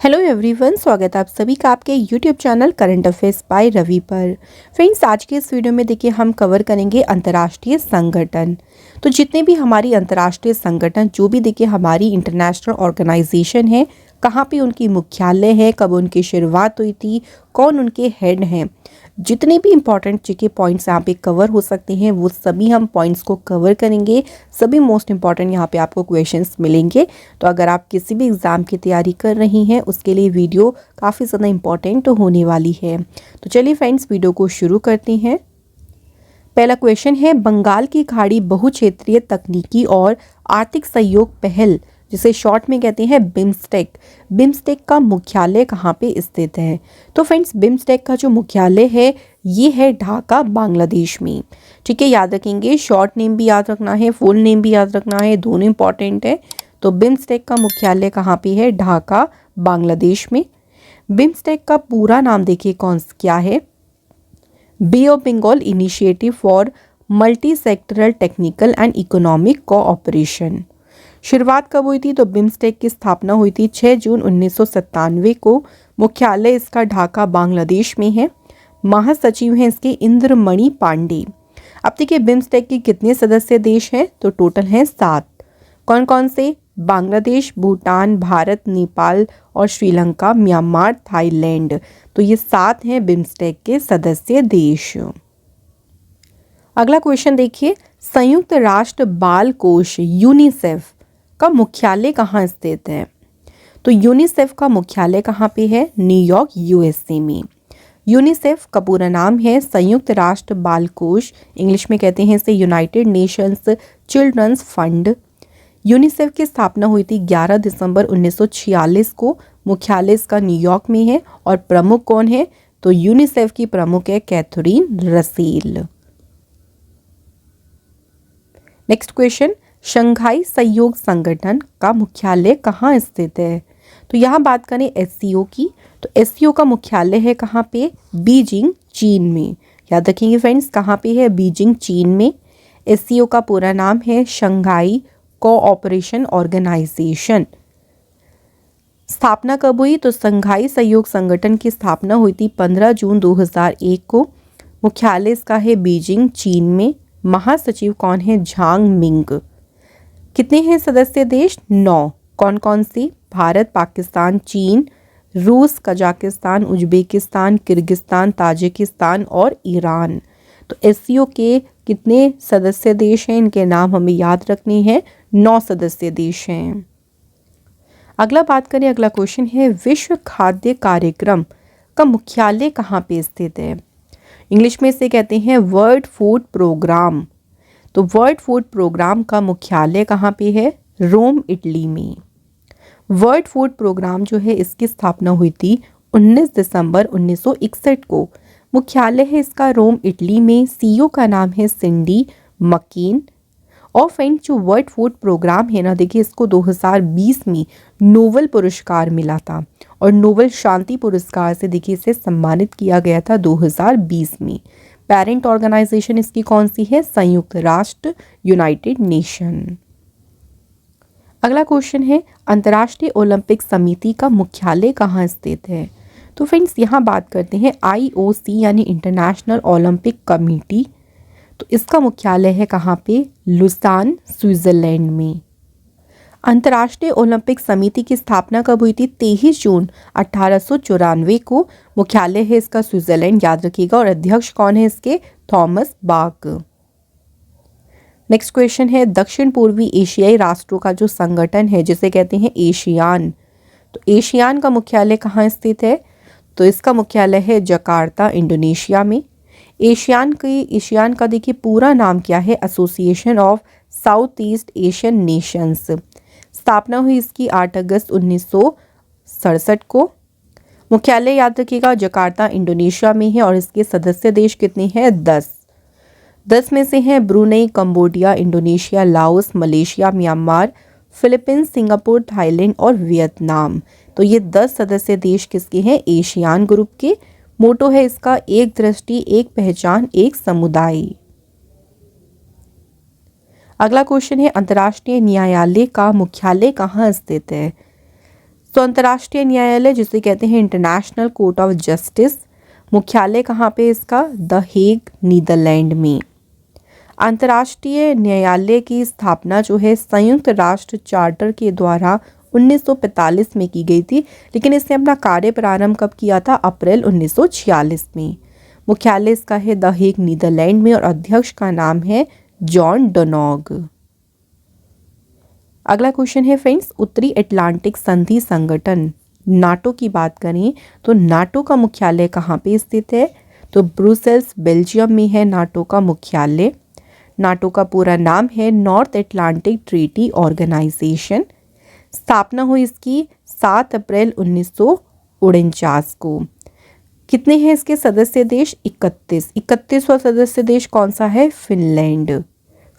Hello everyone, स्वागत है आप सभी का आपके YouTube channel current affairs by Ravi पर। फ्रेंड्स, आज के इस वीडियो में देखिए हम कवर करेंगे अंतर्राष्ट्रीय संगठन। तो जितने भी हमारी अंतर्राष्ट्रीय संगठन जो भी देखिए हमारी इंटरनेशनल ऑर्गेनाइजेशन है, कहाँ पे उनकी मुख्यालय है, कब उनकी शुरुआत हुई थी, कौन उनके हेड हैं, जितने भी इंपॉर्टेंट के पॉइंट्स यहाँ पे कवर हो सकते हैं वो सभी हम पॉइंट्स को कवर करेंगे। सभी मोस्ट इंपॉर्टेंट यहाँ पे आपको क्वेश्चंस मिलेंगे। तो अगर आप किसी भी एग्ज़ाम की तैयारी कर रही हैं उसके लिए वीडियो काफ़ी ज़्यादा इंपॉर्टेंट होने वाली है। तो चलिए फ्रेंड्स, वीडियो को शुरू करते हैं। पहला क्वेश्चन है, बंगाल की खाड़ी बहुक्षेत्रीय तकनीकी और आर्थिक सहयोग पहल, जिसे शॉर्ट में कहते हैं बिम्स्टेक, बिम्स्टेक का मुख्यालय कहाँ पे स्थित है? तो फ्रेंड्स, बिम्स्टेक का जो मुख्यालय है ये है ढाका, बांग्लादेश में। ठीक है, याद रखेंगे, शॉर्ट नेम भी याद रखना है, फुल नेम भी याद रखना है, दोनों इंपॉर्टेंट है। तो बिम्स्टेक का मुख्यालय कहाँ पे है? ढाका, बांग्लादेश में। बिम्स्टेक का पूरा नाम देखिए क्या है? Bay of Bengal initiative for multi sectoral technical and economic cooperation. शुरुआत कब हुई थी? तो बिम्स्टेक की स्थापना हुई थी 6 जून 1997 को। मुख्यालय इसका ढाका, बांग्लादेश में है। महासचिव हैं इसके इंद्रमणि पांडे। अब देखिए, बिम्स्टेक के कितने सदस्य देश हैं? तो टोटल हैं 7। कौन कौन से? बांग्लादेश, भूटान, भारत, नेपाल और श्रीलंका, म्यांमार, थाईलैंड। तो ये 7 हैं बिम्स्टेक के सदस्य देश। अगला क्वेश्चन देखिए, संयुक्त राष्ट्र बाल कोष यूनिसेफ का मुख्यालय कहाँ स्थित है? तो यूनिसेफ का मुख्यालय कहाँ पे है? न्यूयॉर्क, यूएसए में। यूनिसेफ का पूरा नाम है संयुक्त राष्ट्र बाल कोष, इंग्लिश में कहते हैं इसे United Nations Children's Fund. UNICEF की स्थापना हुई थी 11 दिसंबर 1946 को। मुख्यालय इसका न्यूयॉर्क में है। और प्रमुख कौन है? तो यूनिसेफ की प्रमुख है Catherine Russell. Next question, Shanghai सहयोग संगठन का मुख्यालय कहाँ स्थित है? तो यहाँ बात करें एससीओ की, तो एससीओ का मुख्यालय है कहाँ पे? बीजिंग, चीन में। याद रखेंगे फ्रेंड्स, कहाँ पे है? बीजिंग, चीन में। एससीओ का पूरा नाम है शंघाई कोऑपरेशन ऑर्गेनाइजेशन। स्थापना कब हुई? तो शंघाई सहयोग संगठन की स्थापना हुई थी 15 जून 2001 को। मुख्यालय इसका है बीजिंग, चीन में। महासचिव कौन है? झांग मिंग। कितने हैं सदस्य देश? 9। कौन कौन सी? भारत, पाकिस्तान, चीन, रूस, कजाकिस्तान, उज्बेकिस्तान, किर्गिस्तान, ताजिकिस्तान और ईरान। तो एससीओ के कितने सदस्य देश हैं? इनके नाम हमें याद रखने हैं। 9 सदस्य देश हैं। अगला बात करें, अगला क्वेश्चन है, विश्व खाद्य कार्यक्रम का मुख्यालय कहाँ पे स्थित है? इंग्लिश में इसे कहते हैं वर्ल्ड फूड प्रोग्राम। तो वर्ल्ड फूड प्रोग्राम का मुख्यालय कहाँ पे है? रोम, इटली में। वर्ल्ड फूड प्रोग्राम जो है इसकी स्थापना हुई थी 19 दिसंबर 1961 को। मुख्यालय है इसका रोम, इटली में। सीईओ का नाम है सिंडी मकीन। और फ्रेंड, जो वर्ल्ड फूड प्रोग्राम है ना, देखिए इसको 2020 में नोबेल पुरस्कार मिला था। और नोबेल शांति पुरस्कार से देखिए इसे सम्मानित किया गया था 2020 में। पेरेंट ऑर्गेनाइजेशन इसकी कौन सी है? संयुक्त राष्ट्र, यूनाइटेड नेशन। अगला क्वेश्चन है, अंतर्राष्ट्रीय ओलंपिक समिति का मुख्यालय कहाँ स्थित है? तो फ्रेंड्स, यहाँ बात करते हैं आईओसी यानी इंटरनेशनल ओलंपिक कमेटी। तो इसका मुख्यालय है कहाँ पे? लुसान, स्विट्जरलैंड में। अंतर्राष्ट्रीय ओलंपिक समिति की स्थापना कब हुई थी? 23 जून 1894 को। मुख्यालय है इसका स्विट्जरलैंड, याद रखिएगा। और अध्यक्ष कौन है इसके? Thomas Bach. नेक्स्ट क्वेश्चन है, दक्षिण पूर्वी एशियाई राष्ट्रों का जो संगठन है जिसे कहते हैं एशियान। तो एशियान का मुख्यालय कहाँ स्थित है? तो इसका मुख्यालय है जकार्ता, इंडोनेशिया में। एशियान का देखिए पूरा नाम क्या है? Association of south east Asian Nations. स्थापना हुई इसकी 8 अगस्त 1967 को। मुख्यालय याद रखिएगा जकार्ता, इंडोनेशिया में है। और इसके सदस्य देश कितने हैं? 10 में से हैं Brunei, Cambodia, Indonesia, Laos, Malaysia, Myanmar, Philippines, Singapore, Thailand और वियतनाम। तो ये 10 सदस्य देश किसके हैं? एशियान ग्रुप के। मोटो है इसका एक दृष्टि, एक पहचान, एक समुदाय। अगला क्वेश्चन है, अंतर्राष्ट्रीय न्यायालय का मुख्यालय कहाँ स्थित है? तो अंतर्राष्ट्रीय न्यायालय जिसे कहते हैं इंटरनेशनल कोर्ट ऑफ जस्टिस, मुख्यालय कहाँ पे इसका? द हेग, नीदरलैंड में। अंतर्राष्ट्रीय न्यायालय की स्थापना जो है संयुक्त राष्ट्र चार्टर के द्वारा 1945 में की गई थी, लेकिन इसने अपना कार्य प्रारंभ कब किया था? अप्रैल 1946 में। मुख्यालय इसका है द हेग, नीदरलैंड में, और अध्यक्ष का नाम है जॉन डोनोग। अगला क्वेश्चन है फ्रेंड्स, उत्तरी अटलांटिक संधि संगठन नाटो की बात करें तो नाटो का मुख्यालय कहाँ पे स्थित है? तो ब्रुसेल्स, बेल्जियम में है नाटो का मुख्यालय। नाटो का पूरा नाम है नॉर्थ अटलांटिक ट्रीटी ऑर्गेनाइजेशन। स्थापना हुई इसकी 7 अप्रैल 1949 को। कितने हैं इसके सदस्य देश? 31। 31वां सदस्य देश कौन सा है? फिनलैंड।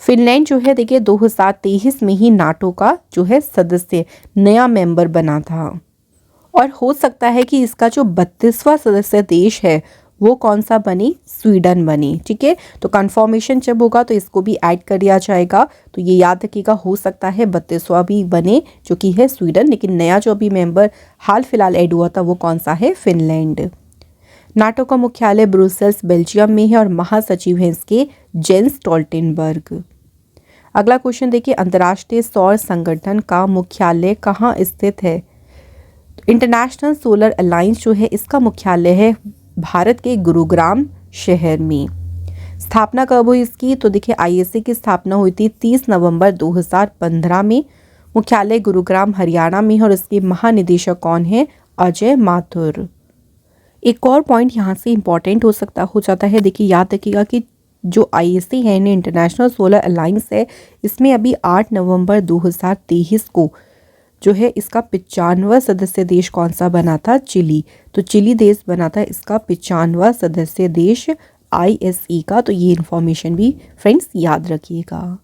फिनलैंड जो है देखिए 2023 में ही नाटो का जो है सदस्य नया मेंबर बना था, और हो सकता है कि इसका जो 32वां सदस्य देश है वो कौन सा बने? स्वीडन बने। ठीक है, तो कन्फर्मेशन जब होगा तो इसको भी ऐड कर दिया जाएगा। तो ये याद रखिएगा, हो सकता है 32वां भी बने जो कि है स्वीडन, लेकिन नया जो अभी मेंबर हाल फिलहाल ऐड हुआ था वो कौन सा है? फिनलैंड। नाटो का मुख्यालय ब्रुसेल्स, बेल्जियम में है, और महासचिव हैं इसके जेंस स्टोल्टेनबर्ग। अगला क्वेश्चन देखिए, अंतर्राष्ट्रीय सौर संगठन का मुख्यालय कहाँ स्थित है? इंटरनेशनल सोलर अलायंस जो है इसका मुख्यालय है भारत के गुरुग्राम शहर में। स्थापना कब हुई इसकी? तो देखिए आईएसए की स्थापना हुई थी 30 नवंबर 2015 में। मुख्यालय गुरुग्राम हरियाणा में है, और इसके महानिदेशक कौन है? अजय माथुर। एक और पॉइंट यहाँ से इम्पॉर्टेंट हो जाता है, देखिए याद रखिएगा कि जो आईएसए है, इंटरनेशनल सोलर अलायंस है, इसमें अभी 8 नवंबर 2023 को जो है इसका 95वां सदस्य देश कौन सा बना था? चिली। तो चिली देश बना था इसका 95वां सदस्य देश आईएसई का। तो ये इन्फॉर्मेशन भी फ्रेंड्स याद रखिएगा।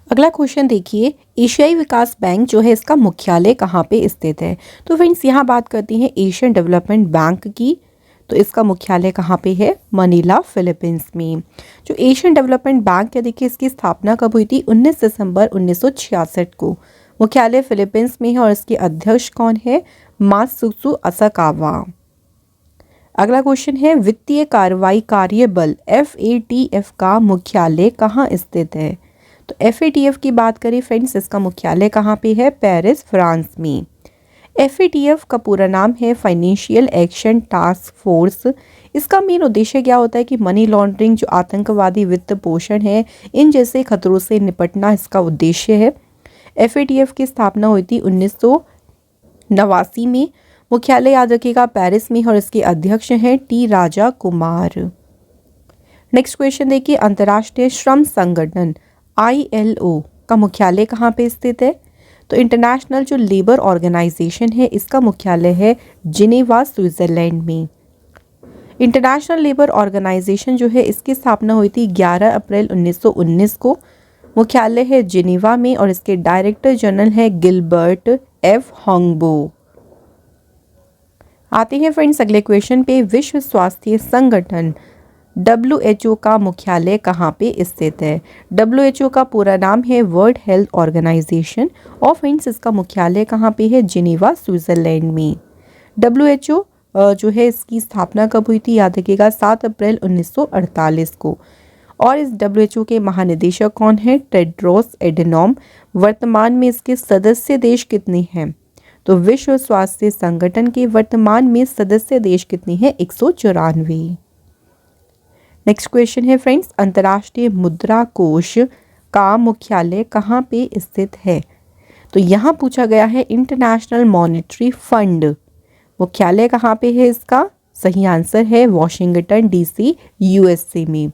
अगला क्वेश्चन देखिए, एशियाई विकास बैंक जो है इसका मुख्यालय कहाँ पे स्थित है? तो फ्रेंड्स यहाँ बात करते हैं एशियन डेवलपमेंट बैंक की। तो इसका मुख्यालय कहाँ पे है? मनीला, फिलीपींस में। जो एशियन डेवलपमेंट बैंक है देखिए इसकी स्थापना कब हुई थी? 19 दिसंबर 1966 को। मुख्यालय फिलीपींस में है, और इसके अध्यक्ष कौन है? मात्सुत्सु असाकावा। अगला क्वेश्चन है, वित्तीय कार्रवाई कार्य बल FATF का मुख्यालय कहाँ स्थित है? तो FATF की बात करें फ्रेंड्स, इसका मुख्यालय कहाँ पे है? पेरिस, फ्रांस में। FATF का पूरा नाम है फाइनेंशियल एक्शन टास्क फोर्स। इसका मेन उद्देश्य क्या होता है कि मनी लॉन्ड्रिंग, जो आतंकवादी वित्त पोषण है, इन जैसे खतरों से निपटना इसका उद्देश्य है। FATF की स्थापना हुई थी 1989 में। मुख्यालय याद रखिएगा पेरिस में, और इसके अध्यक्ष हैं T Raja Kumar. Next question देखिए, अंतर्राष्ट्रीय श्रम संगठन ILO का मुख्यालय कहाँ पे स्थित है? तो इंटरनेशनल जो लेबर ऑर्गेनाइजेशन है इसका मुख्यालय है जिनेवा, स्विट्जरलैंड में। इंटरनेशनल लेबर ऑर्गेनाइजेशन जो है इसकी स्थापना हुई थी 11 अप्रैल 1919 को। मुख्यालय है जिनेवा में, और इसके डायरेक्टर जनरल है गिलबर्ट F होंगबो। आते हैं फ्रेंड्स अगले क्वेश्चन पे, विश्व स्वास्थ्य संगठन WHO का मुख्यालय कहाँ पे स्थित है? WHO का पूरा नाम है वर्ल्ड हेल्थ ऑर्गेनाइजेशन, और फ्रेंड्स इसका मुख्यालय कहाँ पे है? जिनेवा, स्विट्जरलैंड में। WHO जो है इसकी स्थापना कब हुई थी? याद रखिएगा 7 अप्रैल 1948 को। और इस WHO के महानिदेशक कौन है? टेड्रोस एडेनॉम। वर्तमान में इसके सदस्य देश कितने हैं? तो विश्व स्वास्थ्य संगठन के वर्तमान में सदस्य देश कितने हैं? 194। नेक्स्ट क्वेश्चन है फ्रेंड्स, अंतर्राष्ट्रीय मुद्रा कोष का मुख्यालय कहाँ पे स्थित है? तो यहाँ पूछा गया है इंटरनेशनल मॉनेटरी फंड, मुख्यालय कहाँ पे है इसका? सही आंसर है वॉशिंगटन DC, USA में।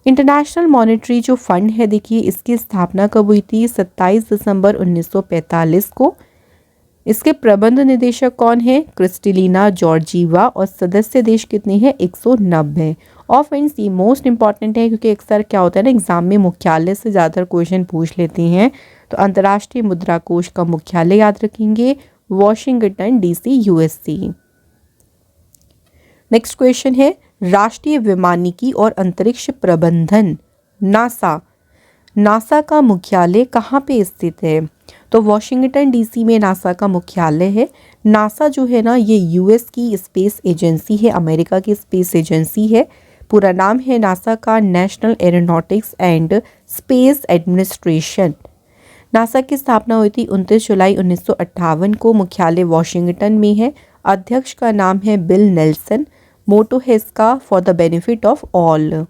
इंटरनेशनल मॉनेटरी जो फंड है देखिए इसकी स्थापना कब हुई थी? 27 दिसंबर 1945 को। इसके प्रबंध निदेशक कौन है? क्रिस्टलिना जॉर्जीवा, और सदस्य देश कितने हैं? 190। और फ्रेंड्स ये मोस्ट इंपॉर्टेंट है क्योंकि अक्सर क्या होता है ना, एग्जाम में मुख्यालय से ज़्यादा क्वेश्चन पूछ लेते हैं। तो अंतर्राष्ट्रीय मुद्रा कोष का मुख्यालय याद रखेंगे Washington DC, USA। Next question है, राष्ट्रीय विमानिकी और अंतरिक्ष प्रबंधन नासा का मुख्यालय कहाँ पे स्थित है? तो वॉशिंगटन डीसी में नासा का मुख्यालय है। नासा जो है ना, ये यूएस की स्पेस एजेंसी है, अमेरिका की स्पेस एजेंसी है। पूरा नाम है नासा का national aeronautics and space administration. NASA की स्थापना हुई थी 29 जुलाई 1958 को। मुख्यालय वॉशिंगटन में है। अध्यक्ष का नाम है बिल नेल्सन। मोटो है इसका for the benefit of all.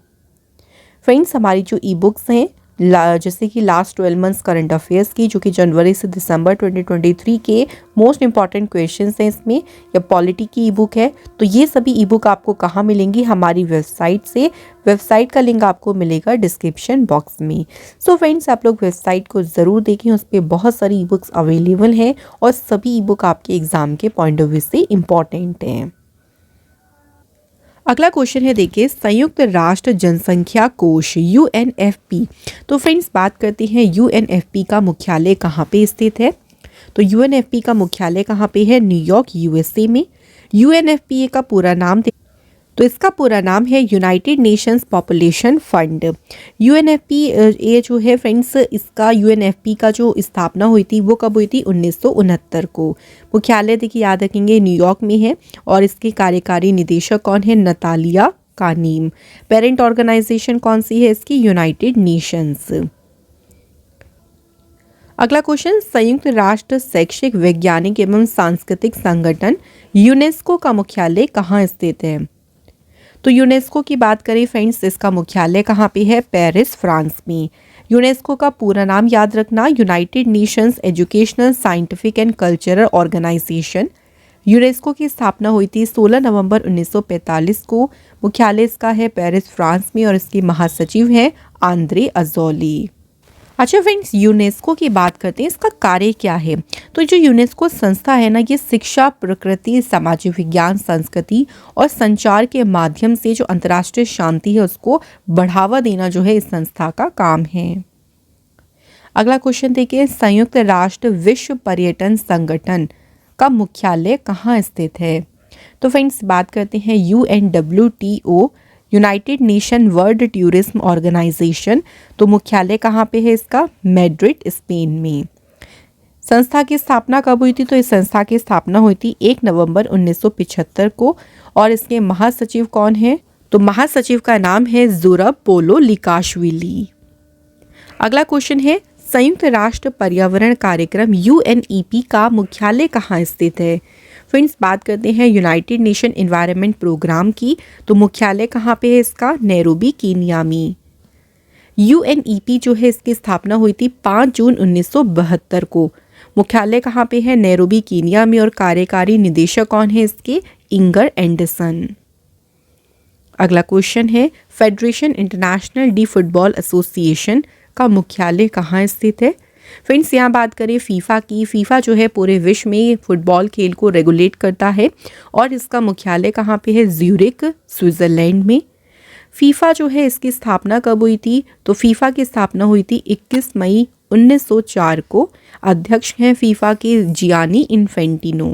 Friends, हमारी जो ई बुक्स हैं जैसे कि लास्ट 12 मंथ्स करंट अफेयर्स की, जो कि जनवरी से दिसंबर 2023 के मोस्ट इंपॉर्टेंट क्वेश्चंस हैं इसमें, या पॉलिटी की ई बुक है, तो ये सभी ई बुक आपको कहाँ मिलेंगी? हमारी वेबसाइट से। वेबसाइट का लिंक आपको मिलेगा डिस्क्रिप्शन बॉक्स में। सो फ्रेंड्स, आप लोग वेबसाइट को ज़रूर देखें, उस पर बहुत सारी ई बुक्स अवेलेबल हैं और सभी ई बुक आपके एग्जाम के पॉइंट ऑफ व्यू से इम्पॉर्टेंट हैं। अगला क्वेश्चन है, देखिए, संयुक्त राष्ट्र जनसंख्या कोष यूएनएफपी। तो फ्रेंड्स, बात करते हैं यूएनएफपी का मुख्यालय कहाँ पे स्थित है। तो यूएनएफपी का मुख्यालय कहाँ पे है? न्यूयॉर्क, यूएसए में। यूएनएफपी का पूरा नाम, तो इसका पूरा नाम है यूनाइटेड नेशंस पॉपुलेशन फंड। यूएनएफपी ये जो है फ्रेंड्स, इसका यूएनएफपी का जो स्थापना हुई थी वो कब हुई थी? 1969 को। मुख्यालय देखिए याद रखेंगे न्यूयॉर्क में है और इसके कार्यकारी निदेशक कौन है? नतालिया कानीम। पेरेंट ऑर्गेनाइजेशन कौन सी है इसकी? United Nations. अगला क्वेश्चन, संयुक्त राष्ट्र शैक्षिक, वैज्ञानिक एवं सांस्कृतिक संगठन यूनेस्को का मुख्यालय कहाँ स्थित है? तो यूनेस्को की बात करें फ्रेंड्स, इसका मुख्यालय कहाँ पे है? पेरिस, फ्रांस में। यूनेस्को का पूरा नाम याद रखना, United Nations Educational, Scientific and Cultural Organisation. UNESCO की स्थापना हुई थी 16 नवंबर 1945 को। मुख्यालय इसका है पेरिस, फ्रांस में और इसके महासचिव हैं आंद्रे अजौली। अच्छा फ्रेंड्स, यूनेस्को की बात करते हैं, इसका कार्य क्या है? तो जो यूनेस्को संस्था है ना, ये शिक्षा, प्रकृति, सामाजिक विज्ञान, संस्कृति और संचार के माध्यम से जो अंतर्राष्ट्रीय शांति है उसको बढ़ावा देना जो है इस संस्था का काम है। अगला क्वेश्चन देखिए, संयुक्त राष्ट्र विश्व पर्यटन संगठन का मुख्यालय कहाँ स्थित है? तो फ्रेंड्स, बात करते हैं UNWTO, United Nation World Tourism Organisation. तो मुख्यालय कहाँ पे है इसका? मैड्रिड, स्पेन में। संस्था की स्थापना कब हुई थी? तो इस संस्था की स्थापना हुई थी 1 नवंबर 1975 को और इसके महासचिव कौन है? तो महासचिव का नाम है ज़ुरब पोलोलिकाश्विली। अगला क्वेश्चन है, संयुक्त राष्ट्र पर्यावरण कार्यक्रम UNEP का मुख्यालय कहाँ स्थित है? फ्रेंड्स, बात करते हैं यूनाइटेड नेशन एनवायरनमेंट प्रोग्राम की। तो मुख्यालय कहाँ पे है इसका? नैरोबी, कीनिया में। UNEP जो है इसकी स्थापना हुई थी 5 जून 1972 को। मुख्यालय कहाँ पे है? नैरोबी, कीनिया में और कार्यकारी निदेशक कौन है इसके? Inger Anderson. अगला क्वेश्चन है, federation international D football association का मुख्यालय कहाँ स्थित है? फ्रेंड्स, यहाँ बात करें फीफा की। फीफा जो है पूरे विश्व में फुटबॉल खेल को रेगुलेट करता है और इसका मुख्यालय कहाँ पे है? ज्यूरिक, स्विट्जरलैंड में। फीफा जो है इसकी स्थापना कब हुई थी? तो फीफा की स्थापना हुई थी 21 मई 1904 को। अध्यक्ष हैं फीफा के जियानी इन्फेंटिनो।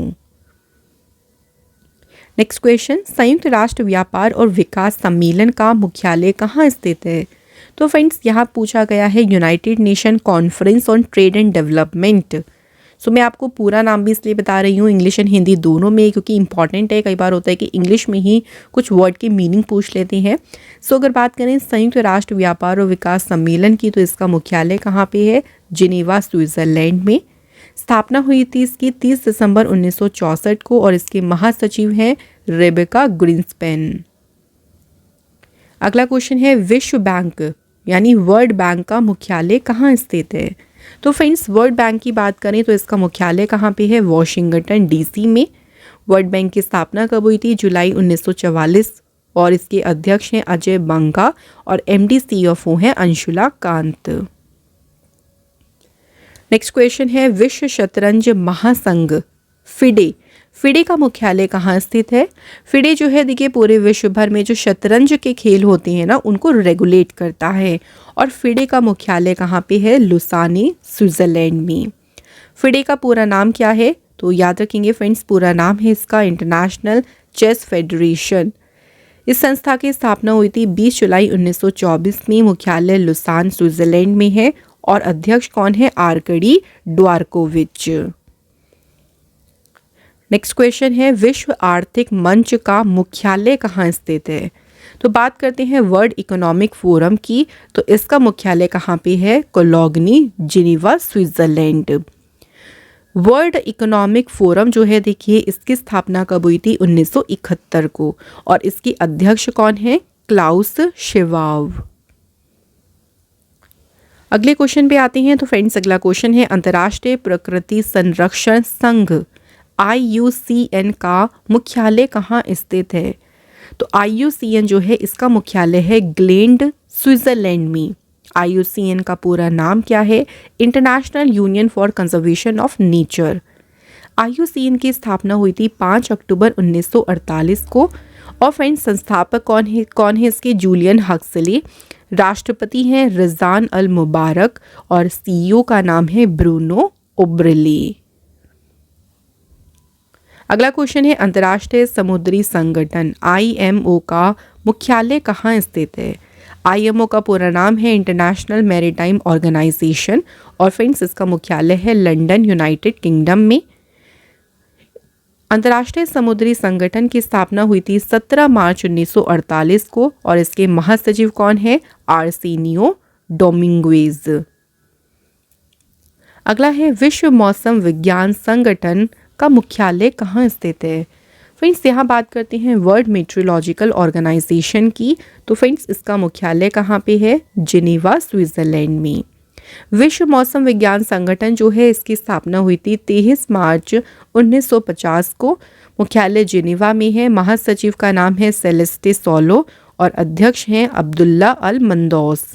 नेक्स्ट क्वेश्चन, संयुक्त राष्ट्र व्यापार और विकास सम्मेलन का मुख्यालय कहाँ स्थित है? तो फ्रेंड्स, यहाँ पूछा गया है united nation conference on trade and development. So मैं आपको पूरा नाम भी इसलिए बता रही हूँ, इंग्लिश एंड हिंदी दोनों में, क्योंकि इंपॉर्टेंट है। कई बार होता है कि इंग्लिश में ही कुछ वर्ड की मीनिंग पूछ लेते हैं। सो अगर बात करें संयुक्त राष्ट्र व्यापार और विकास सम्मेलन की, तो इसका मुख्यालय कहाँ पे है? जिनेवा, स्विट्जरलैंड में। स्थापना हुई थी इसकी 30 दिसंबर 1964 को और इसके महासचिव हैं रेबेका ग्रीन्सपैन। अगला क्वेश्चन है, विश्व बैंक यानी वर्ल्ड बैंक का मुख्यालय कहाँ स्थित है? तो फ्रेंड्स, वर्ल्ड बैंक की बात करें तो इसका मुख्यालय कहाँ पे है? वॉशिंगटन डीसी में। वर्ल्ड बैंक की स्थापना कब हुई थी? जुलाई 1944 और इसके अध्यक्ष हैं अजय बंगा और MD CFO हैं अंशुला कांत। नेक्स्ट क्वेश्चन है, विश्व शतरंज महासंघ फिडे, फिडे का मुख्यालय कहाँ स्थित है? फिडे जो है देखिए पूरे विश्व भर में जो शतरंज के खेल होते हैं ना उनको रेगुलेट करता है और फिडे का मुख्यालय कहाँ पे है? लुसाने, स्विट्जरलैंड में। फिडे का पूरा नाम क्या है? तो याद रखेंगे फ्रेंड्स, पूरा नाम है इसका इंटरनेशनल चेस फेडरेशन। इस संस्था की स्थापना हुई थी 20 जुलाई 1924 में। मुख्यालय लुसान, स्विट्जरलैंड में है और अध्यक्ष कौन है? आर्कडी ड्वारकोविच। नेक्स्ट क्वेश्चन है विश्व आर्थिक मंच का मुख्यालय कहाँ स्थित है? तो बात करते हैं वर्ल्ड इकोनॉमिक फोरम की, तो इसका मुख्यालय कहाँ पे है? Cologny, Geneva, Switzerland. World economic forum जो है देखिए इसकी स्थापना कब हुई थी? 1971 को, और इसकी अध्यक्ष कौन है? क्लाउस शिवाब। अगले क्वेश्चन पे आते हैं। तो फ्रेंड्स अगला क्वेश्चन है अंतर्राष्ट्रीय प्रकृति संरक्षण संघ IUCN का मुख्यालय कहाँ स्थित है? तो IUCN जो है इसका मुख्यालय है ग्लेंड, स्विट्जरलैंड में। IUCN का पूरा नाम क्या है? International union for conservation of nature. IUCN की स्थापना हुई थी 5 अक्टूबर 1948 को। और फ्रेंड्स संस्थापक कौन है इसके? Julian Huxley. राष्ट्रपति हैं रिजान अल मुबारक और CEO का नाम है ब्रूनो ओब्रेली। अगला क्वेश्चन है अंतर्राष्ट्रीय समुद्री संगठन IMO का मुख्यालय कहाँ स्थित है? IMO का पूरा नाम है इंटरनेशनल मैरीटाइम ऑर्गेनाइजेशन और फ्रेंड्स इसका मुख्यालय है लंदन, यूनाइटेड किंगडम में। अंतर्राष्ट्रीय समुद्री संगठन की स्थापना हुई थी 17 मार्च 1948 को और इसके महासचिव कौन है? आर्सेनियो डोमिंगुएज। अगला है विश्व मौसम विज्ञान संगठन का मुख्यालय कहाँ स्थित है? फ्रेंड्स यहाँ बात करते हैं वर्ल्ड मेट्रोलॉजिकल ऑर्गेनाइजेशन की, तो फ्रेंड्स इसका मुख्यालय कहाँ पे है? जिनेवा, स्विट्जरलैंड में। विश्व मौसम विज्ञान संगठन जो है इसकी स्थापना हुई थी 23 मार्च 1950 को। मुख्यालय जिनेवा में है। महासचिव का नाम है सेलेस्टे सोलो और अध्यक्ष हैं अब्दुल्ला अल मंदौस।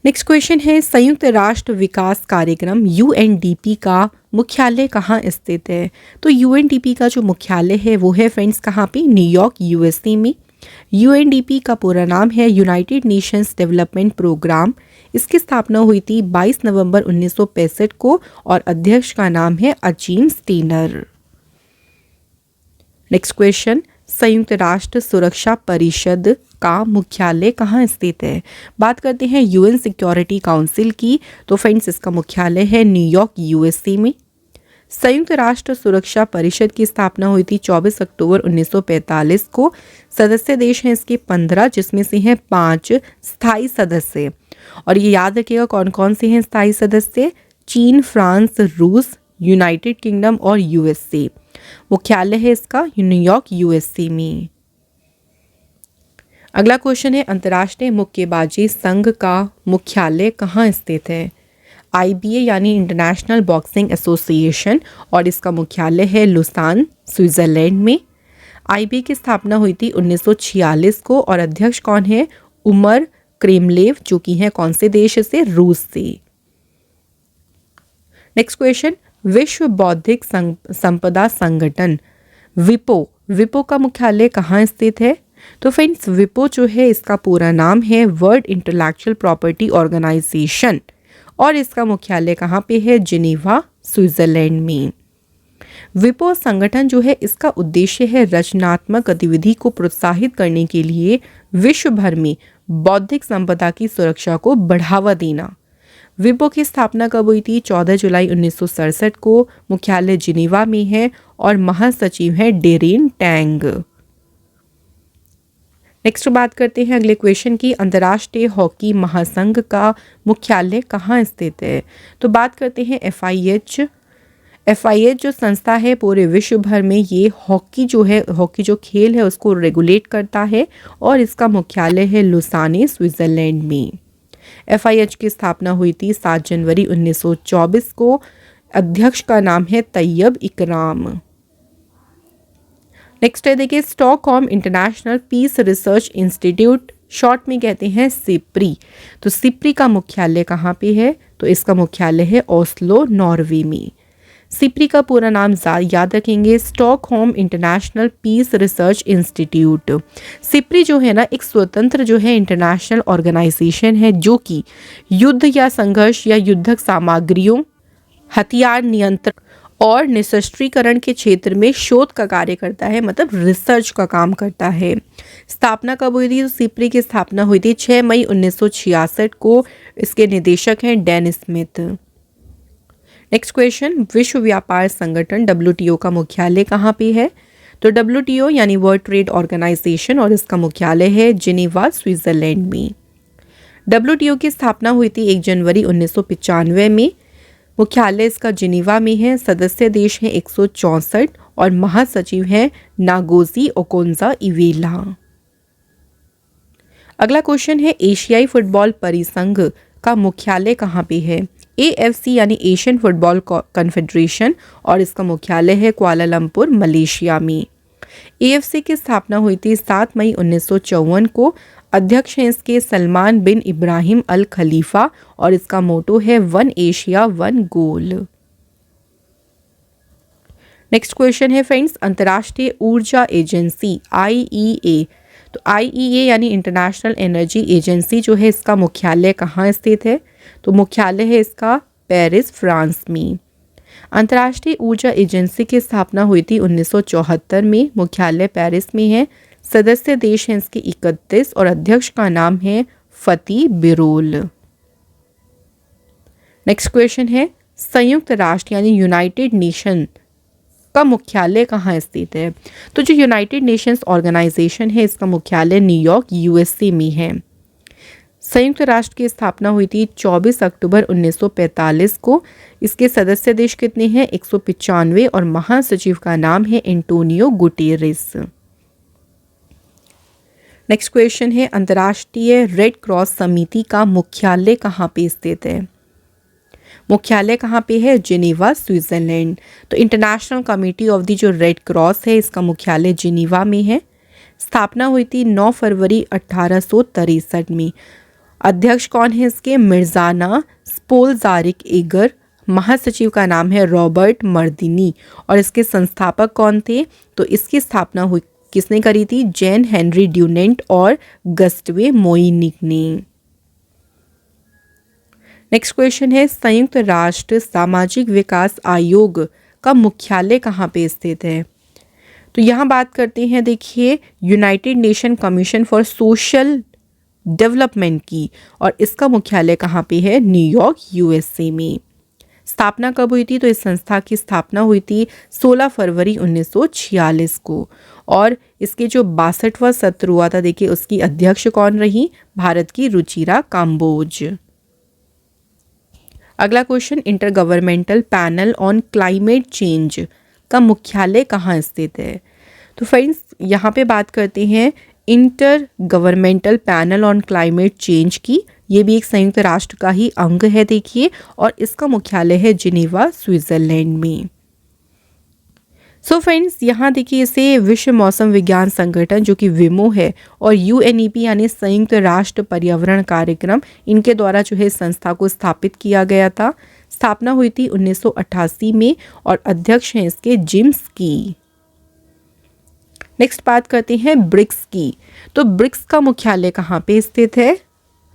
नेक्स्ट क्वेश्चन है संयुक्त राष्ट्र विकास कार्यक्रम UNDP का मुख्यालय कहाँ स्थित है? तो UNDP का जो मुख्यालय है वो है फ्रेंड्स कहाँ पे? न्यूयॉर्क, USA में। UNDP का पूरा नाम है यूनाइटेड नेशंस डेवलपमेंट प्रोग्राम। इसकी स्थापना हुई थी 22 नवंबर 1965 को और अध्यक्ष का नाम है अजीम स्टेनर। नेक्स्ट क्वेश्चन संयुक्त राष्ट्र सुरक्षा परिषद का मुख्यालय कहाँ स्थित है? बात करते हैं UN सिक्योरिटी काउंसिल की, तो फ्रेंड्स इसका मुख्यालय है न्यूयॉर्क, USA में। संयुक्त राष्ट्र सुरक्षा परिषद की स्थापना हुई थी 24 अक्टूबर 1945 को। सदस्य देश हैं इसके 15, जिसमें से हैं 5 स्थायी सदस्य। और ये याद रखिएगा कौन कौन से हैं स्थायी सदस्य? चीन, फ्रांस, रूस, यूनाइटेड किंगडम और USA। मुख्यालय है इसका न्यूयॉर्क, USA में। अगला क्वेश्चन है अंतर्राष्ट्रीय मुक्केबाजी संघ का मुख्यालय कहाँ स्थित है? IBA यानी इंटरनेशनल बॉक्सिंग एसोसिएशन और इसका मुख्यालय है लुसान, स्विट्जरलैंड में। IBA की स्थापना हुई थी 1946 को और अध्यक्ष कौन है? उमर क्रेमलेव, जो कि है कौन से देश से? रूस से। नेक्स्ट क्वेश्चन विश्व बौद्धिक संपदा संगठन विपो का मुख्यालय कहाँ स्थित है? तो फ्रेंड्स विपो जो है इसका पूरा नाम है वर्ल्ड इंटेलेक्चुअल प्रॉपर्टी ऑर्गेनाइजेशन और इसका मुख्यालय कहाँ पे है? जिनेवा, स्विट्जरलैंड में। विपो संगठन जो है इसका उद्देश्य है रचनात्मक गतिविधि को प्रोत्साहित करने के लिए विश्व भर में बौद्धिक संपदा की सुरक्षा को बढ़ावा देना। विपो की स्थापना कब हुई थी? 14 जुलाई 1967 को। मुख्यालय जिनेवा में है और महासचिव है डेरेन टैंग। नेक्स्ट बात करते हैं अगले क्वेश्चन की अंतर्राष्ट्रीय हॉकी महासंघ का मुख्यालय कहाँ स्थित है? तो बात करते हैं FIH जो संस्था है पूरे विश्व भर में ये हॉकी जो खेल है उसको रेगुलेट करता है और इसका मुख्यालय है लुसाने, स्विट्जरलैंड में। FIH की स्थापना हुई थी 7 जनवरी 1924 को। अध्यक्ष का नाम है तैयब इकराम। नेक्स्ट है देखिए Stockholm International Peace Research Institute, short में कहते हैं सिप्री। तो सिप्री का मुख्यालय कहाँ पे है? तो इसका मुख्यालय है ओस्लो, नॉर्वे में। सिप्री का पूरा नाम याद रखेंगे Stockholm International Peace Research Institute. SIPRI जो है ना एक स्वतंत्र जो है इंटरनेशनल ऑर्गेनाइजेशन है जो कि युद्ध या संघर्ष या युद्धक सामग्रियों, हथियार नियंत्रण और निशस्त्रीकरण के क्षेत्र में शोध का कार्य करता है, मतलब रिसर्च का काम करता है। स्थापना कब हुई थी? तो सिप्री की स्थापना हुई थी 6 मई 1966 को। इसके निदेशक हैं डैन स्मिथ। नेक्स्ट क्वेश्चन, विश्व व्यापार संगठन WTO का मुख्यालय कहाँ पे है? तो WTO यानी वर्ल्ड ट्रेड ऑर्गेनाइजेशन, और इसका मुख्यालय है जिनेवा, स्विट्जरलैंड में। WTO की स्थापना हुई थी 1 जनवरी 1995 में। मुख्यालय इसका जिनेवा में है। सदस्य देश हैं 164 और महासचिव हैं नागोजी ओकोंजा-इवेला। अगला क्वेश्चन है, एशियाई फुटबॉल परिसंघ का मुख्यालय कहाँ पे है? AFC यानी एशियन फुटबॉल कॉन्फेडरेशन, और इसका मुख्यालय है कुआलालंपुर, मलेशिया में। AFC की स्थापना हुई थी 7 मई 1954 को। अध्यक्ष हैं इसके सलमान बिन इब्राहिम अल खलीफा, और इसका मोटो है one Asia one goal. Next question है फ्रेंड्स, अंतर्राष्ट्रीय ऊर्जा एजेंसी IEA, तो IEA यानी इंटरनेशनल एनर्जी एजेंसी जो है, इसका मुख्यालय कहाँ स्थित है? तो मुख्यालय है इसका पेरिस, फ्रांस में। अंतर्राष्ट्रीय ऊर्जा एजेंसी की स्थापना हुई थी 1974 में। मुख्यालय पेरिस में है। सदस्य देश हैं इसके 31 और अध्यक्ष का नाम है फती बिरोल। नेक्स्ट क्वेश्चन है, संयुक्त राष्ट्र यानी यूनाइटेड नेशन का मुख्यालय कहाँ स्थित है? तो जो यूनाइटेड नेशंस ऑर्गेनाइजेशन है, इसका मुख्यालय न्यूयॉर्क, USA में है। संयुक्त राष्ट्र की स्थापना हुई थी 24 अक्टूबर 1945 को। इसके सदस्य देश कितने हैं? 195 और महासचिव का नाम है एंटोनियो गुटेरेस। नेक्स्ट क्वेश्चन है, अंतर्राष्ट्रीय रेड क्रॉस समिति का मुख्यालय कहाँ पे स्थित है? मुख्यालय कहाँ पे है? Geneva, Switzerland. तो इंटरनेशनल कमेटी ऑफ द जो रेड क्रॉस है, इसका मुख्यालय जिनेवा में है। स्थापना हुई थी 9 फरवरी 1863 में। अध्यक्ष कौन है इसके? मिर्जाना स्पोलजारिक एगर। महासचिव का नाम है रॉबर्ट मर्दिनी, और इसके संस्थापक कौन थे? तो इसकी स्थापना हुई किसने करी थी? जैन हेनरी ड्यूनेंट और गस्टवे मोइनिक ने। नेक्स्ट क्वेश्चन है, संयुक्त राष्ट्र सामाजिक विकास आयोग का मुख्यालय कहाँ पे स्थित है? तो यहाँ बात करते हैं, देखिए, United nation commission for social development की, और इसका मुख्यालय कहाँ पे है? न्यूयॉर्क, USA में। स्थापना कब हुई थी? तो इस संस्था की स्थापना हुई थी 16 फरवरी 1946 को, और इसके जो 62वां सत्र हुआ था, देखिए उसकी अध्यक्ष कौन रही? भारत की रुचिरा काम्बोज। अगला question, inter governmental panel on climate change का मुख्यालय कहाँ स्थित है? तो फ्रेंड्स यहाँ पे बात करते हैं inter governmental panel on climate change की। ये भी एक संयुक्त राष्ट्र का ही अंग है, देखिए, और इसका मुख्यालय है जिनेवा, स्विट्जरलैंड में। सो फ्रेंड्स यहाँ देखिए, इसे विश्व मौसम विज्ञान संगठन जो कि विमो है, और UNEP यानी संयुक्त राष्ट्र पर्यावरण कार्यक्रम, इनके द्वारा जो है संस्था को स्थापित किया गया था। स्थापना हुई थी 1988 में, और अध्यक्ष हैं इसके जिम्स की। नेक्स्ट बात करते हैं ब्रिक्स की। तो ब्रिक्स का मुख्यालय कहाँ पे स्थित है?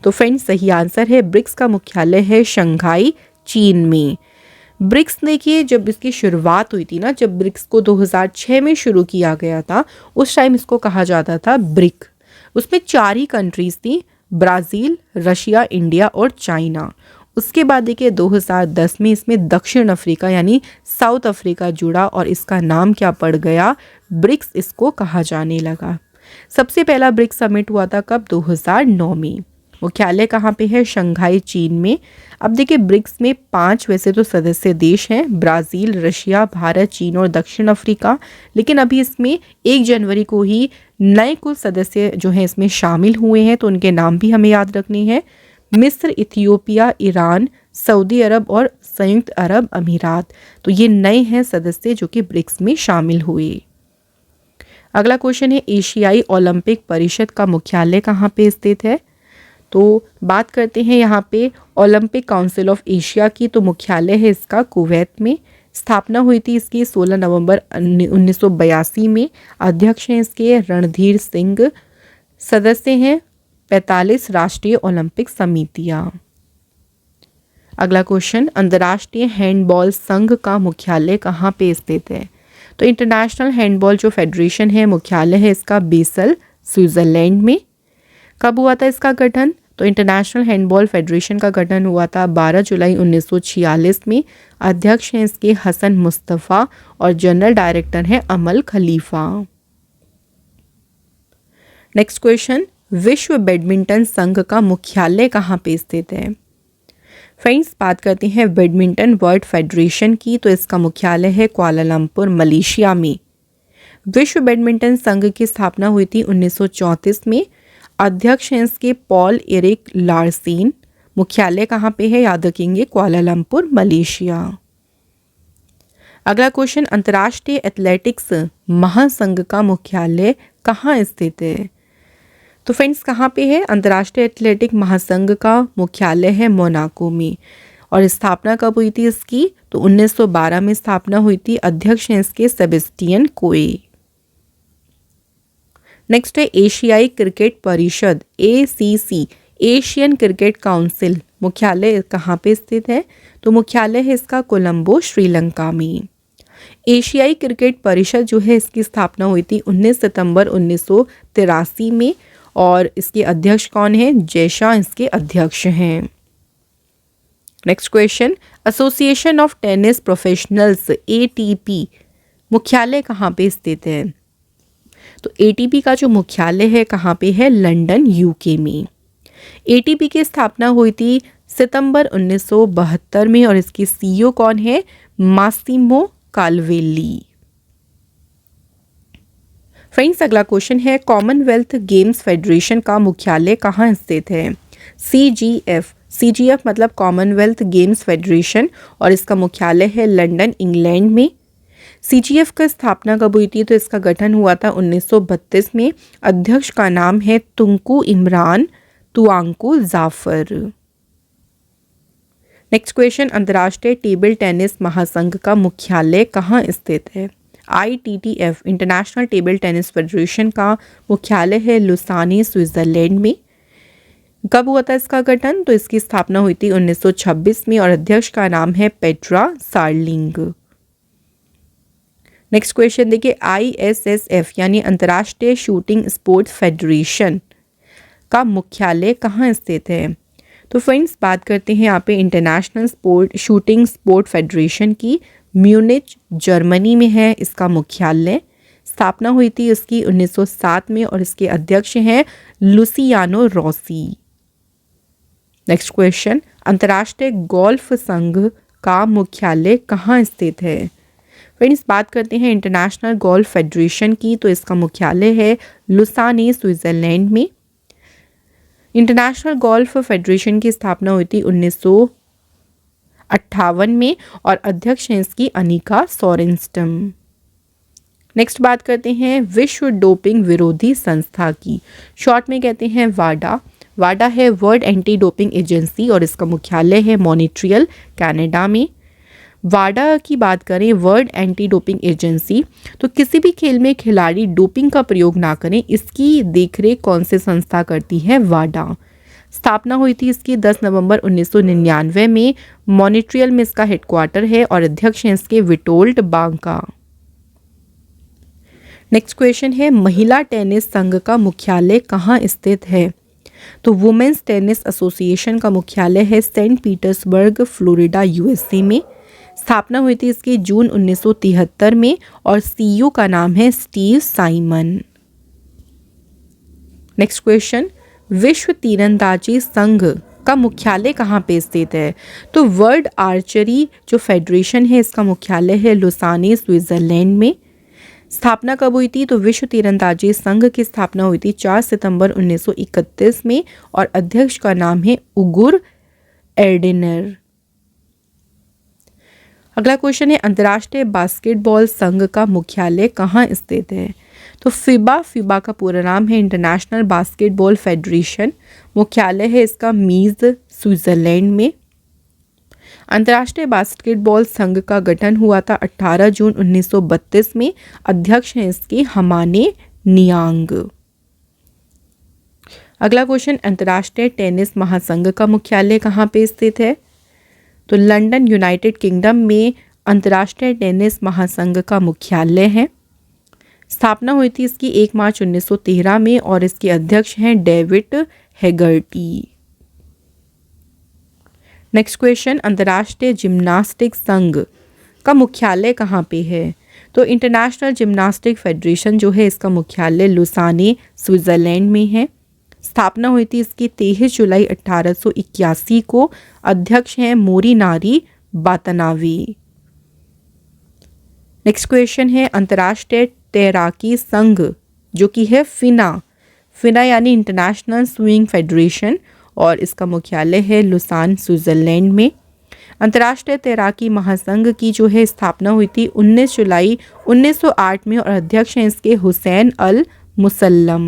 तो फ्रेंड्स सही आंसर है, ब्रिक्स का मुख्यालय है शंघाई, चीन में। ब्रिक्स देखिए, जब इसकी शुरुआत हुई थी ना, जब ब्रिक्स को 2006 में शुरू किया गया था, उस टाइम इसको कहा जाता था ब्रिक। उसमें 4 ही कंट्रीज थी, ब्राज़ील, रशिया, इंडिया और चाइना। उसके बाद देखिए 2010 में इसमें दक्षिण अफ्रीका यानी साउथ अफ्रीका जुड़ा, और इसका नाम क्या पड़ गया? ब्रिक्स इसको कहा जाने लगा। सबसे पहला ब्रिक्स समिट हुआ था कब? 2009 में। मुख्यालय कहाँ पे है? शंघाई, चीन में। अब देखिए, ब्रिक्स में 5 वैसे तो सदस्य देश हैं, ब्राज़ील, रशिया, भारत, चीन और दक्षिण अफ्रीका, लेकिन अभी इसमें 1 जनवरी को ही नए कुछ सदस्य जो हैं इसमें शामिल हुए हैं, तो उनके नाम भी हमें याद रखने हैं। मिस्र, इथियोपिया, ईरान, सऊदी अरब और संयुक्त अरब अमीरात। तो ये नए हैं सदस्य जो कि ब्रिक्स में शामिल हुए। अगला क्वेश्चन है, एशियाई ओलंपिक परिषद का मुख्यालय कहाँ पे स्थित है? तो बात करते हैं यहाँ पे ओलंपिक काउंसिल ऑफ एशिया की। तो मुख्यालय है इसका कुवैत में। स्थापना हुई थी इसकी 16 नवंबर 1982 में। अध्यक्ष हैं इसके रणधीर सिंह। सदस्य हैं 45 राष्ट्रीय ओलंपिक समितियाँ। अगला क्वेश्चन, अंतर्राष्ट्रीय हैंडबॉल संघ का मुख्यालय कहाँ पे स्थित है? तो इंटरनेशनल हैंडबॉल जो फेडरेशन है, मुख्यालय है इसका बेसल, स्विट्जरलैंड में। कब हुआ था इसका गठन? तो इंटरनेशनल हैंडबॉल फेडरेशन का गठन हुआ था 12 जुलाई 1946 में। अध्यक्ष हैं इसके हसन मुस्तफ़ा और जनरल डायरेक्टर हैं अमल खलीफा। नेक्स्ट क्वेश्चन, विश्व बैडमिंटन संघ का मुख्यालय कहाँ पे स्थित है? फ्रेंड्स, बात करते हैं बैडमिंटन वर्ल्ड फेडरेशन की, तो इसका मुख्यालय है कुआलालंपुर, मलेशिया में। विश्व बैडमिंटन संघ की स्थापना हुई थी 1934 में। अध्यक्ष हैं इसके पॉल एरिक लार्सेन। मुख्यालय कहाँ पे है? याद रखेंगे, कुआलालंपुर, मलेशिया। अगला क्वेश्चन, अंतर्राष्ट्रीय एथलेटिक्स महासंघ का मुख्यालय कहाँ स्थित है? तो फ्रेंड्स, कहाँ पे है? अंतर्राष्ट्रीय एथलेटिक महासंघ का मुख्यालय है मोनाको में। और स्थापना कब हुई थी इसकी? तो 1912 में स्थापना हुई थी। अध्यक्ष हैं इसके सेबेस्टियन कोए। नेक्स्ट है एशियाई क्रिकेट परिषद, ACC, एशियन क्रिकेट काउंसिल। मुख्यालय कहाँ पे स्थित है? तो मुख्यालय है इसका कोलंबो, श्रीलंका में। एशियाई क्रिकेट परिषद जो है इसकी स्थापना हुई थी 19 सितंबर 1983 में। और इसके अध्यक्ष कौन है? जयशाह इसके अध्यक्ष हैं। Next question, association of tennis professionals, ATP, मुख्यालय कहाँ पे स्थित है? तो ATP का जो मुख्यालय है कहाँ पे है? लंदन, UK में। ATP की स्थापना हुई थी सितंबर 1972 में। और इसकी CEO कौन है? मासिमो काल्वेली। फ्रेंड्स, अगला क्वेश्चन है, कॉमनवेल्थ गेम्स फेडरेशन का मुख्यालय कहाँ स्थित है? CGF मतलब कॉमनवेल्थ गेम्स फेडरेशन, और इसका मुख्यालय है लंदन, इंग्लैंड में। CGF का स्थापना कब हुई थी? तो इसका गठन हुआ था 1932 में। अध्यक्ष का नाम है तुंकू इमरान तुआंकू जाफर। नेक्स्ट क्वेश्चन, अंतर्राष्ट्रीय टेबल टेनिस महासंघ का मुख्यालय कहाँ स्थित है? ITTF, international table tennis federation का मुख्यालय है लुसाने, स्विट्जरलैंड में। कब हुआ था इसका गठन? तो इसकी स्थापना हुई थी 1926 में। और अध्यक्ष का नाम है पेट्रा सार्लिंग। नेक्स्ट क्वेश्चन देखिए, ISSF यानी अंतर्राष्ट्रीय शूटिंग स्पोर्ट्स फेडरेशन का मुख्यालय कहाँ स्थित है? तो फ्रेंड्स, बात करते हैं यहाँ पे इंटरनेशनल शूटिंग स्पोर्ट फेडरेशन की। म्यूनिच, जर्मनी में है इसका मुख्यालय। स्थापना हुई थी इसकी 1907 में। और इसके अध्यक्ष हैं लुसियानो रॉसी। नेक्स्ट क्वेश्चन, अंतर्राष्ट्रीय गोल्फ संघ का मुख्यालय कहाँ स्थित है? फ्रेंड्स, बात करते हैं इंटरनेशनल गोल्फ फेडरेशन की, तो इसका मुख्यालय है लुसाने, स्विट्जरलैंड में। इंटरनेशनल गोल्फ फेडरेशन की स्थापना हुई थी 1958 में। और अध्यक्ष हैं इसकी अनिका सोरेनस्टम। नेक्स्ट बात करते हैं विश्व डोपिंग विरोधी संस्था की, शॉर्ट में कहते हैं वाडा। वाडा है वर्ल्ड एंटी डोपिंग एजेंसी, और इसका मुख्यालय है मॉन्ट्रियल, कनाडा में। वाडा की बात करें, वर्ल्ड एंटी डोपिंग एजेंसी, तो किसी भी खेल में खिलाड़ी डोपिंग का प्रयोग ना करें, इसकी देखरेख कौन सी संस्था करती है? वाडा। स्थापना हुई थी इसकी 10 नवंबर 1999 में। मॉन्ट्रियल में इसका हेडक्वार्टर है। और अध्यक्ष हैं इसके विटोल्ड बांका। नेक्स्ट क्वेश्चन है, महिला टेनिस संघ का मुख्यालय कहाँ स्थित है? तो वुमेन्स टेनिस एसोसिएशन का मुख्यालय है सेंट पीटर्सबर्ग, फ्लोरिडा, USA में। स्थापना हुई थी इसकी जून 1973 में। और CEO का नाम है स्टीव साइमन। नेक्स्ट क्वेश्चन, विश्व तीरंदाजी संघ का मुख्यालय कहाँ पे स्थित है? तो वर्ल्ड आर्चरी जो फेडरेशन है इसका मुख्यालय है लुसाने, स्विट्जरलैंड में। स्थापना कब हुई थी? तो विश्व तीरंदाजी संघ की स्थापना हुई थी 4 सितंबर 1931 में। और अध्यक्ष का नाम है उगुर एर्डेनर। अगला क्वेश्चन है, अंतर्राष्ट्रीय बास्केटबॉल संघ का मुख्यालय कहाँ स्थित है? तो FIBA का पूरा नाम है इंटरनेशनल बास्केटबॉल फेडरेशन। मुख्यालय है इसका मीज, स्विट्जरलैंड में। अंतर्राष्ट्रीय बास्केटबॉल संघ का गठन हुआ था 18 जून 1932 में। अध्यक्ष हैं इसके हमाने नियांग। अगला क्वेश्चन, अंतर्राष्ट्रीय टेनिस महासंघ का मुख्यालय कहाँ पे स्थित है? तो लंदन यूनाइटेड किंगडम में अंतर्राष्ट्रीय टेनिस महासंघ का मुख्यालय है। स्थापना हुई थी इसकी 1 मार्च 1913 में और इसके अध्यक्ष हैं डेविड हेगर्टी। नेक्स्ट क्वेश्चन, अंतर्राष्ट्रीय जिम्नास्टिक संघ का मुख्यालय कहाँ पे है? तो इंटरनेशनल जिम्नास्टिक फेडरेशन जो है इसका मुख्यालय लुसाने स्विट्जरलैंड में है। स्थापना हुई थी इसकी 23 जुलाई 1881 को। अध्यक्ष हैं मोरीनारी वातानावे। नेक्स्ट क्वेश्चन है, अंतर्राष्ट्रीय तैराकी संघ जो कि है फिना यानी इंटरनेशनल स्विमिंग फेडरेशन और इसका मुख्यालय है लुसान स्विट्जरलैंड में। अंतर्राष्ट्रीय तैराकी महासंघ की जो है स्थापना हुई थी 19 जुलाई 1908 में और अध्यक्ष हैं इसके हुसैन अल मुसल्लम।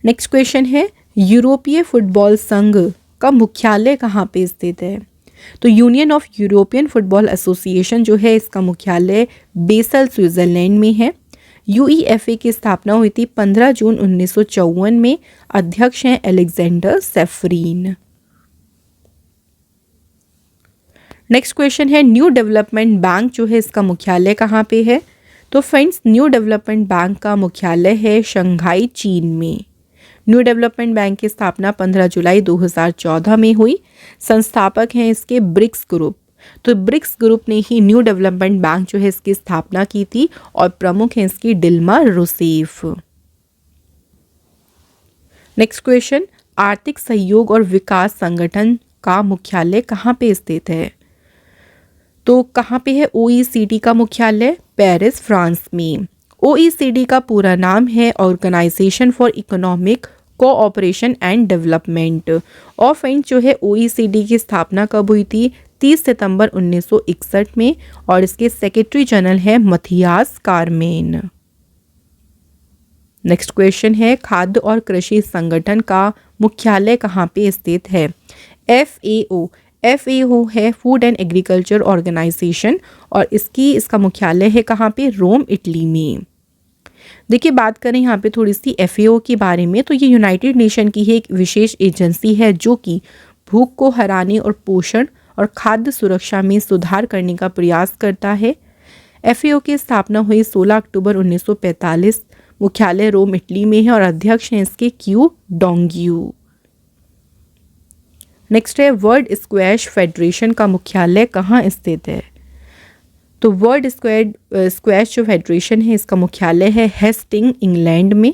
नेक्स्ट क्वेश्चन है, यूरोपीय फुटबॉल संघ का मुख्यालय कहाँ पे स्थित है? तो union of European football association जो है इसका मुख्यालय बेसल स्विट्जरलैंड में है। यूईएफए की स्थापना हुई थी 15 जून 1954 में। अध्यक्ष हैं अलेक्जेंडर सेफरीन। नेक्स्ट क्वेश्चन है, न्यू डेवलपमेंट बैंक जो है इसका मुख्यालय कहाँ पे है? तो फ्रेंड्स, न्यू डेवलपमेंट बैंक का मुख्यालय है शंघाई, चीन में। न्यू डेवलपमेंट बैंक की स्थापना 15 जुलाई 2014 में हुई। संस्थापक हैं इसके ब्रिक्स ग्रुप। तो ब्रिक्स ग्रुप ने ही न्यू डेवलपमेंट बैंक जो है इसकी स्थापना की थी और प्रमुख हैं इसकी डिल्मा रूसेफ। नेक्स्ट क्वेश्चन, आर्थिक सहयोग और विकास संगठन का मुख्यालय कहाँ पे स्थित है? तो कहाँ पे है? ओईसीडी का मुख्यालय पेरिस, फ्रांस में। ओईसीडी का पूरा नाम है Organisation for Economic Co-operation and Development. और फ्रेंड्स जो है ओईसीडी की स्थापना कब हुई थी? 30 सितंबर 1961 में और इसके सेक्रेटरी जनरल है मथियास कारमेन। नेक्स्ट क्वेश्चन है, खाद्य और कृषि संगठन का मुख्यालय कहाँ पे स्थित है? एफएओ है फूड एंड एग्रीकल्चर ऑर्गेनाइजेशन और इसका मुख्यालय है कहाँ पे? रोम, इटली में। देखिए, बात करें यहाँ पे थोड़ी सी एफएओ के बारे में, तो ये यूनाइटेड नेशन की ही एक विशेष एजेंसी है जो कि भूख को हराने और पोषण और खाद्य सुरक्षा में सुधार करने का प्रयास करता है। एफएओ की स्थापना हुई 16 अक्टूबर 1945। मुख्यालय रोम, इटली में है और अध्यक्ष हैं इसके क्यू डोंग्यू। नेक्स्ट है, वर्ल्ड स्क्वैश फेडरेशन का मुख्यालय कहाँ स्थित है? तो वर्ल्ड स्क्वैश जो फेडरेशन है इसका मुख्यालय है हेस्टिंग, इंग्लैंड में।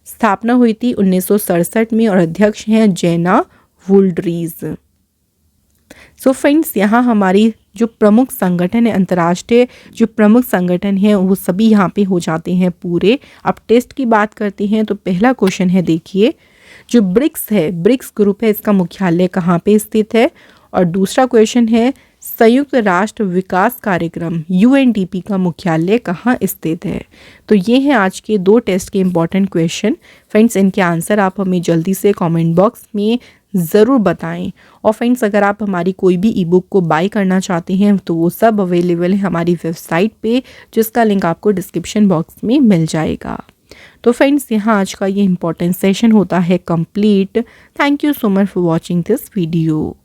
स्थापना हुई थी 1967 में और अध्यक्ष हैं जेना वुल्ड्रीज। सो फ्रेंड्स, यहाँ हमारी जो प्रमुख संगठन है, अंतर्राष्ट्रीय जो प्रमुख संगठन है वो सभी यहाँ पे हो जाते हैं पूरे। अब टेस्ट की बात करते हैं तो पहला क्वेश्चन है, देखिए, जो ब्रिक्स है, ब्रिक्स ग्रुप है, इसका मुख्यालय कहाँ पे स्थित है? और दूसरा क्वेश्चन है, संयुक्त राष्ट्र विकास कार्यक्रम यूएनडीपी का मुख्यालय कहाँ स्थित है? तो ये हैं आज के 2 टेस्ट के इम्पॉर्टेंट क्वेश्चन। फ्रेंड्स, इनके आंसर आप हमें जल्दी से कमेंट बॉक्स में ज़रूर बताएं। और फ्रेंड्स, अगर आप हमारी कोई भी ई बुक को बाय करना चाहते हैं तो वो सब अवेलेबल है हमारी वेबसाइट पे, जिसका लिंक आपको डिस्क्रिप्शन बॉक्स में मिल जाएगा। तो फ्रेंड्स, यहाँ आज का ये इम्पॉर्टेंट सेशन होता है complete. Thank you so much for watching this video.